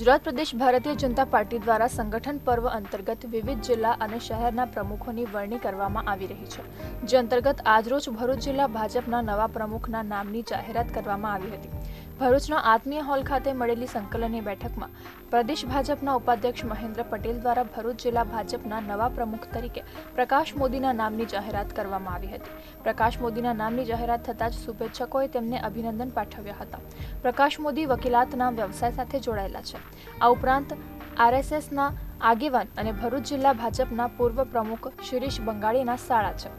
ગુજરાત પ્રદેશ Bharatiya Janata party દ્વારા સંગઠન પર્વ અંતર્ગત વિવિધ જિલ્લા અને શહેરના પ્રમુખોની વરણી કરવામાં આવી રહી છે, જે અંતર્ગત આજરોજ ભરૂચ જિલ્લા ભાજપના નવા પ્રમુખના નામની જાહેરાત કરવામાં આવી હતી। ભરૂચના આત્મીય હોલ ખાતે મળેલી સંકલનની બેઠકમાં પ્રદેશ ભાજપના ઉપાધ્યક્ષ મહેન્દ્ર પટેલ દ્વારા ભરૂચ જિલ્લા ભાજપના નવા પ્રમુખ તરીકે પ્રકાશ મોદીના નામની જાહેરાત કરવામાં આવી હતી। પ્રકાશ મોદીના નામની જાહેરાત થતાં જ શુભેચ્છકોએ તેમને અભિનંદન પાઠવ્યા હતા। પ્રકાશ મોદી વકીલાતના વ્યવસાય સાથે જોડાયેલા છે। આ ઉપરાંત આરએસએસના આગેવાન અને ભરૂચ જિલ્લા ભાજપના પૂર્વ પ્રમુખ શિરીષ બંગાળીના સાળા છે।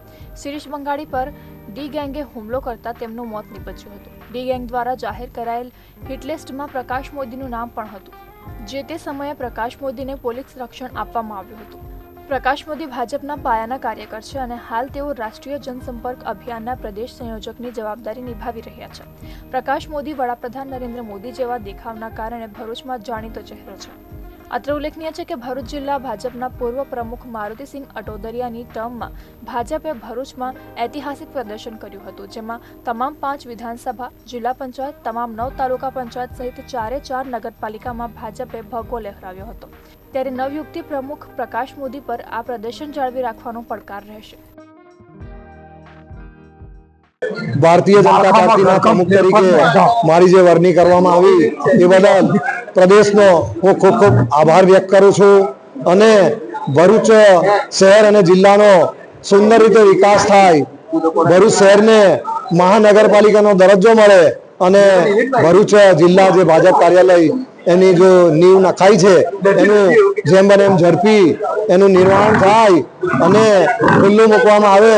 શિરીષ બંગાળી પર ડી ગેંગે હુમલો કરતા તેમનું મોત નીપજ્યું હતું। ડી ગેંગ દ્વારા જાહેર કરાયેલ હિટલિસ્ટમાં પ્રકાશ મોદીનું નામ પણ હતું। જે તે સમયે પ્રકાશ મોદીને પોલીસ રક્ષણ આપવામાં આવ્યું હતું। પ્રકાશ મોદી ભાજપના પાયાના કાર્યકર છે અને હાલ તેઓ રાષ્ટ્રીય જનસંપર્ક અભિયાનના પ્રદેશ સંયોજકની જવાબદારી નિભાવી રહ્યા છે। પ્રકાશ મોદી વડાપ્રધાન નરેન્દ્ર મોદી જેવા દેખાવના કારણે ભરૂચમાં જાણીતો ચહેરો છે। અત્રે ઉલ્લેખનીય છે કે ભરૂચ જિલ્લા ભાજપના પૂર્વ પ્રમુખ મારુતિસિંહ અટોદરિયાની ટર્મમાં ભાજપે ભરૂચમાં ઐતિહાસિક પ્રદર્શન કર્યું હતું, જેમાં તમામ 5 વિધાનસભા, જિલ્લા પંચાયત, તમામ 9 તાલુકા પંચાયત સહિત 4 નગરપાલિકામાં ભાજપે ભગવો લહેરાવ્યો હતો। ત્યારે નવયુક્તિ પ્રમુખ પ્રકાશ મોદી પર આ પ્રદર્શન જાળવી રાખવાનો પડકાર રહેશે। ભારતીય જનતા પાર્ટીના પ્રમુખ તરીકે મારી જે વરણી કરવામાં આવી એ બદલ પ્રદેશનો હું ખૂબ ખૂબ આભાર વ્યક્ત કરું છું અને ભરૂચ શહેર અને જિલ્લાનો સુંદર રીતે વિકાસ થાય, ભરૂચ શહેરને મહાનગરપાલિકાનો દરજ્જો મળે અને ભરૂચ જિલ્લા જે ભાજપ કાર્યાલય એની જો નીંવ નખાઈ છે એનું જેમ બને એમ ઝડપી એનું નિર્માણ થાય અને ખુલ્લું મૂકવામાં આવે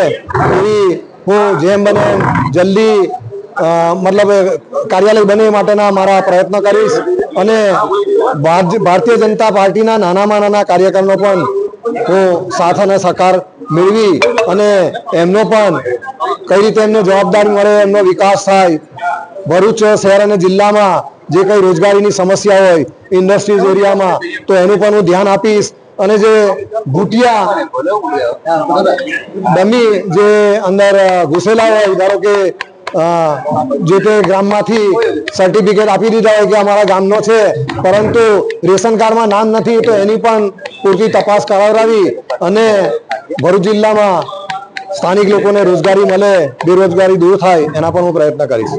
એવી હું જેમ બને એમ જલ્દી મતલબ કાર્યાલય બને માટેના મારા પ્રયત્ન કરીશ અને ભારતીય જનતા પાર્ટીના નાનામાં નાના કાર્યકરનો પણ હું સાથ અને સહકાર મેળવી અને એમનો પણ કઈ રીતે એમને જવાબદારી મળે, એમનો વિકાસ થાય, ભરૂચ શહેર અને જિલ્લામાં જે કઈ રોજગારીની સમસ્યા હોય ઇન્ડસ્ટ્રીઝ એરિયામાં તો એનું પણ હું ધ્યાન આપીશ અને જે ભૂટિયા ડમી જે અંદર ઘૂસેલા હોય, ધારો કે જે તે ગામમાંથી સર્ટિફિકેટ આપી દીધા હોય કે અમારા ગામનો છે પરંતુ રેશન કાર્ડમાં નામ નથી, તો એની પણ પૂરતી તપાસ કરાવડાવી અને ભરૂચ જિલ્લામાં સ્થાનિક લોકોને રોજગારી મળે, બેરોજગારી દૂર થાય એના પણ હું પ્રયત્ન કરીશ।